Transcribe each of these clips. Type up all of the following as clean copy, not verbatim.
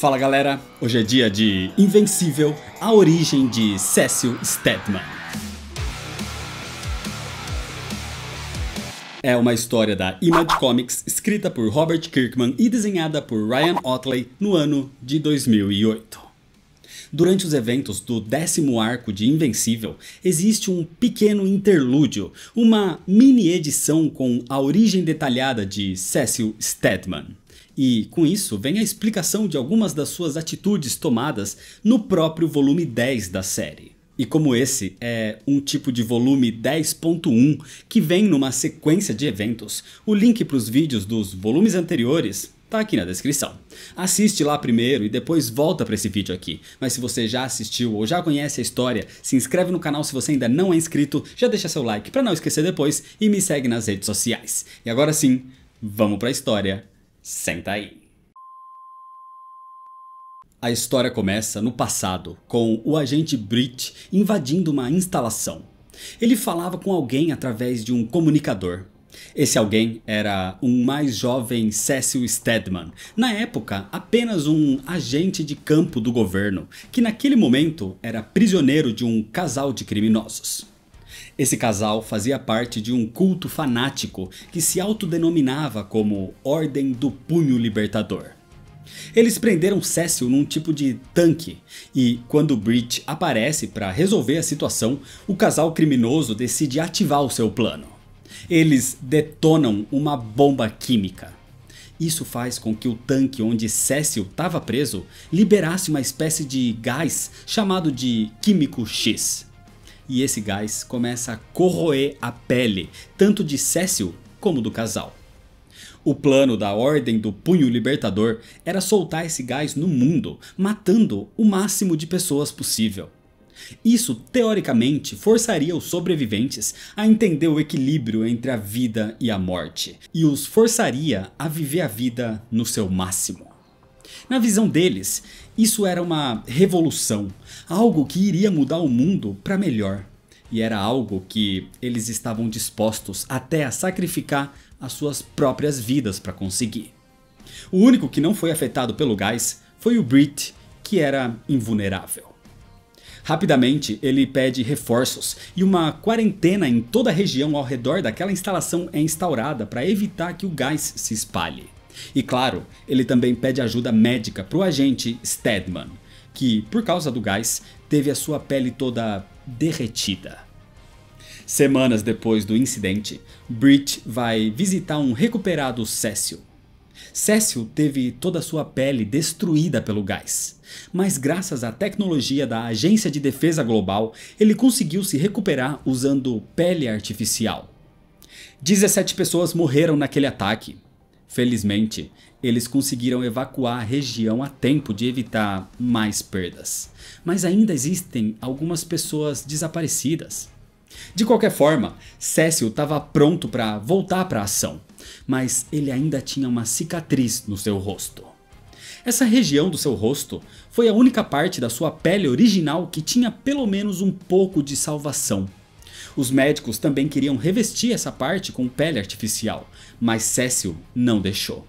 Fala galera, hoje é dia de Invencível, a origem de Cecil Stedman. É uma história da Image Comics, escrita por Robert Kirkman e desenhada por Ryan Ottley no ano de 2008. Durante os eventos do 10º arco de Invencível, existe um pequeno interlúdio, uma mini edição com a origem detalhada de Cecil Stedman. E com isso vem a explicação de algumas das suas atitudes tomadas no próprio volume 10 da série. E como esse é um tipo de volume 10.1 que vem numa sequência de eventos, o link para os vídeos dos volumes anteriores tá aqui na descrição. Assiste lá primeiro e depois volta para esse vídeo aqui. Mas se você já assistiu ou já conhece a história, se inscreve no canal se você ainda não é inscrito, já deixa seu like para não esquecer depois e me segue nas redes sociais. E agora sim, vamos para a história. Senta aí. A história começa no passado, com o agente Britt invadindo uma instalação. Ele falava com alguém através de um comunicador. Esse alguém era um mais jovem Cecil Stedman, na época apenas um agente de campo do governo, que naquele momento era prisioneiro de um casal de criminosos. Esse casal fazia parte de um culto fanático que se autodenominava como Ordem do Punho Libertador. Eles prenderam Cecil num tipo de tanque e quando Britt aparece para resolver a situação, o casal criminoso decide ativar o seu plano. Eles detonam uma bomba química. Isso faz com que o tanque onde Cecil estava preso liberasse uma espécie de gás chamado de Químico X. E esse gás começa a corroer a pele, tanto de Cecil como do casal. O plano da Ordem do Punho Libertador era soltar esse gás no mundo, matando o máximo de pessoas possível. Isso, teoricamente, forçaria os sobreviventes a entender o equilíbrio entre a vida e a morte, e os forçaria a viver a vida no seu máximo. Na visão deles, isso era uma revolução, algo que iria mudar o mundo para melhor. E era algo que eles estavam dispostos até a sacrificar as suas próprias vidas para conseguir. O único que não foi afetado pelo gás foi o Britt, que era invulnerável. Rapidamente ele pede reforços e uma quarentena em toda a região ao redor daquela instalação é instaurada para evitar que o gás se espalhe. E claro, ele também pede ajuda médica para o agente Stedman, que por causa do gás teve a sua pele toda derretida. Semanas depois do incidente, Britt vai visitar um recuperado Cecil. Cecil teve toda a sua pele destruída pelo gás, mas graças à tecnologia da Agência de Defesa Global, ele conseguiu se recuperar usando pele artificial. 17 pessoas morreram naquele ataque. Felizmente, eles conseguiram evacuar a região a tempo de evitar mais perdas. Mas ainda existem algumas pessoas desaparecidas. De qualquer forma, Cecil estava pronto para voltar para a ação, mas ele ainda tinha uma cicatriz no seu rosto. Essa região do seu rosto foi a única parte da sua pele original que tinha pelo menos um pouco de salvação. Os médicos também queriam revestir essa parte com pele artificial, mas Cecil não deixou.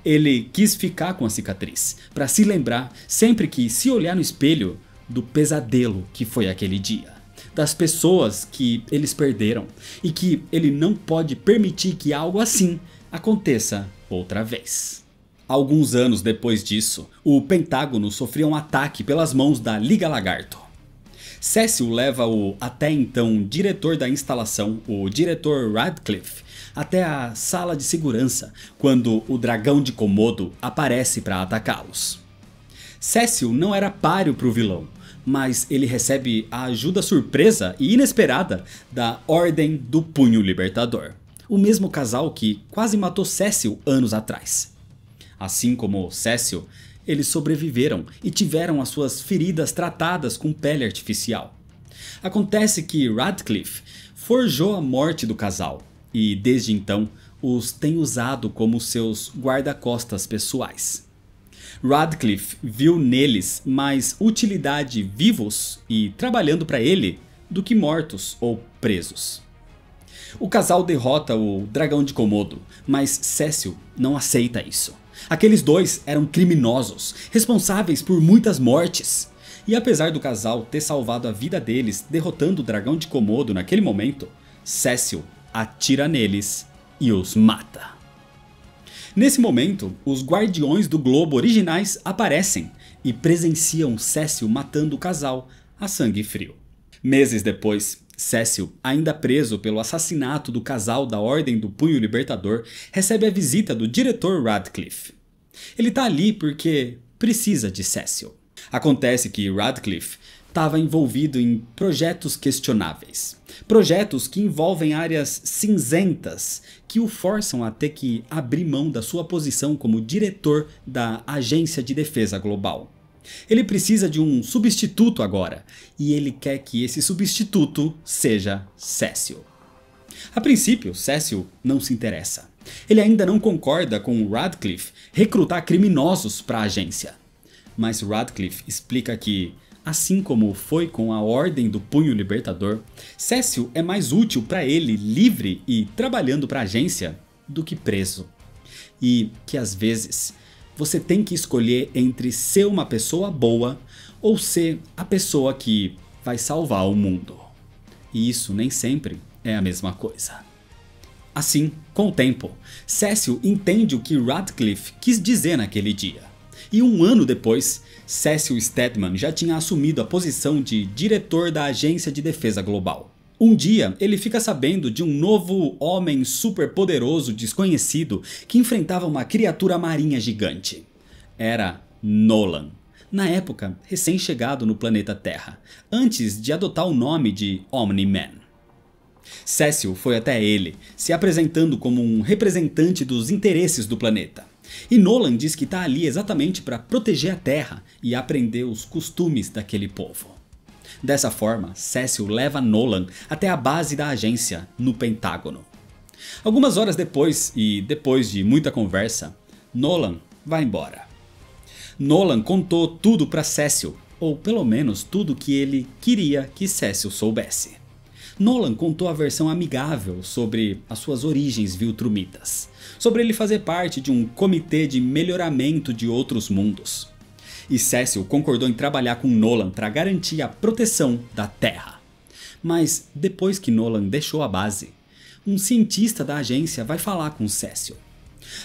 Ele quis ficar com a cicatriz, para se lembrar sempre que se olhar no espelho do pesadelo que foi aquele dia, das pessoas que eles perderam e que ele não pode permitir que algo assim aconteça outra vez. Alguns anos depois disso, o Pentágono sofreu um ataque pelas mãos da Liga Lagarto. Cecil leva o até então diretor da instalação, o diretor Radcliffe, até a sala de segurança quando o dragão de Komodo aparece para atacá-los. Cecil não era páreo para o vilão, mas ele recebe a ajuda surpresa e inesperada da Ordem do Punho Libertador, o mesmo casal que quase matou Cecil anos atrás. Assim como Cecil, eles sobreviveram e tiveram as suas feridas tratadas com pele artificial. Acontece que Radcliffe forjou a morte do casal e desde então os tem usado como seus guarda-costas pessoais. Radcliffe viu neles mais utilidade vivos e trabalhando para ele do que mortos ou presos. O casal derrota o dragão de Komodo, mas Cecil não aceita isso. Aqueles dois eram criminosos, responsáveis por muitas mortes. E apesar do casal ter salvado a vida deles derrotando o dragão de Komodo naquele momento, Cecil atira neles e os mata. Nesse momento, os Guardiões do Globo originais aparecem e presenciam Cecil matando o casal a sangue frio. Meses depois, Cecil, ainda preso pelo assassinato do casal da Ordem do Punho Libertador, recebe a visita do diretor Radcliffe. Ele tá ali porque precisa de Cecil. Acontece que Radcliffe estava envolvido em projetos questionáveis. Projetos que envolvem áreas cinzentas que o forçam a ter que abrir mão da sua posição como diretor da Agência de Defesa Global. Ele precisa de um substituto agora, e ele quer que esse substituto seja Cecil. A princípio, Cecil não se interessa. Ele ainda não concorda com Radcliffe recrutar criminosos para a agência. Mas Radcliffe explica que, assim como foi com a Ordem do Punho Libertador, Cecil é mais útil para ele livre e trabalhando para a agência do que preso. E que às vezes você tem que escolher entre ser uma pessoa boa ou ser a pessoa que vai salvar o mundo. E isso nem sempre é a mesma coisa. Assim, com o tempo, Cecil entende o que Radcliffe quis dizer naquele dia. E um ano depois, Cecil Stedman já tinha assumido a posição de diretor da Agência de Defesa Global. Um dia, ele fica sabendo de um novo homem superpoderoso desconhecido que enfrentava uma criatura marinha gigante. Era Nolan, na época recém-chegado no planeta Terra, antes de adotar o nome de Omni-Man. Cecil foi até ele, se apresentando como um representante dos interesses do planeta. E Nolan diz que está ali exatamente para proteger a Terra e aprender os costumes daquele povo. Dessa forma, Cecil leva Nolan até a base da agência, no Pentágono. Algumas horas depois, e depois de muita conversa, Nolan vai embora. Nolan contou tudo para Cecil, ou pelo menos tudo que ele queria que Cecil soubesse. Nolan contou a versão amigável sobre as suas origens viltrumitas, sobre ele fazer parte de um comitê de melhoramento de outros mundos. E Cecil concordou em trabalhar com Nolan para garantir a proteção da Terra. Mas depois que Nolan deixou a base, um cientista da agência vai falar com Cecil.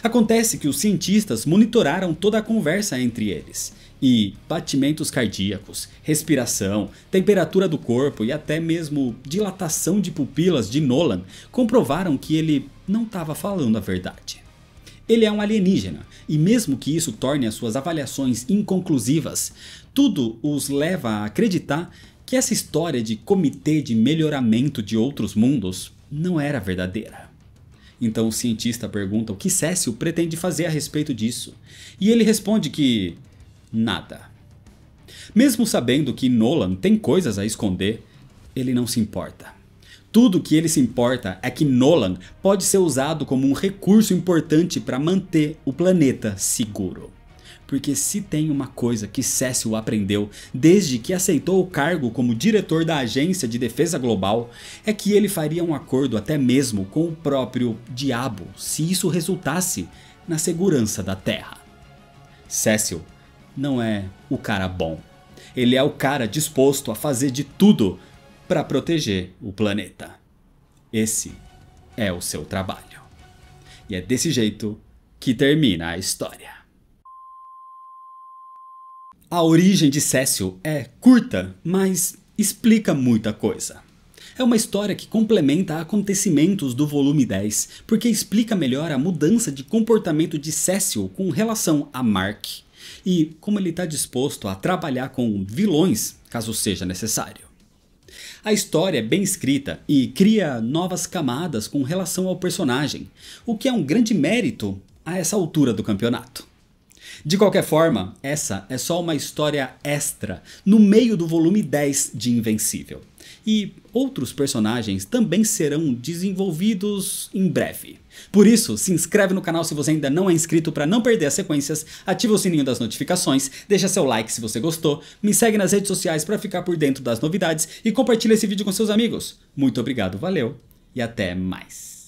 Acontece que os cientistas monitoraram toda a conversa entre eles, e batimentos cardíacos, respiração, temperatura do corpo e até mesmo dilatação de pupilas de Nolan comprovaram que ele não estava falando a verdade. Ele é um alienígena, e mesmo que isso torne as suas avaliações inconclusivas, tudo os leva a acreditar que essa história de comitê de melhoramento de outros mundos não era verdadeira. Então o cientista pergunta o que Cecil pretende fazer a respeito disso, e ele responde que nada. Mesmo sabendo que Nolan tem coisas a esconder, ele não se importa. Tudo que ele se importa é que Nolan pode ser usado como um recurso importante para manter o planeta seguro. Porque se tem uma coisa que Cecil aprendeu desde que aceitou o cargo como diretor da Agência de Defesa Global, é que ele faria um acordo até mesmo com o próprio diabo se isso resultasse na segurança da Terra. Cecil não é o cara bom. Ele é o cara disposto a fazer de tudo para proteger o planeta. Esse é o seu trabalho. E é desse jeito que termina a história. A origem de Cecil é curta, mas explica muita coisa. É uma história que complementa acontecimentos do volume 10, porque explica melhor a mudança de comportamento de Cecil com relação a Mark, e como ele está disposto a trabalhar com vilões, caso seja necessário. A história é bem escrita e cria novas camadas com relação ao personagem, o que é um grande mérito a essa altura do campeonato. De qualquer forma, essa é só uma história extra no meio do volume 10 de Invencível. E outros personagens também serão desenvolvidos em breve. Por isso, se inscreve no canal se você ainda não é inscrito para não perder as sequências, ativa o sininho das notificações, deixa seu like se você gostou, me segue nas redes sociais para ficar por dentro das novidades e compartilha esse vídeo com seus amigos. Muito obrigado, valeu e até mais.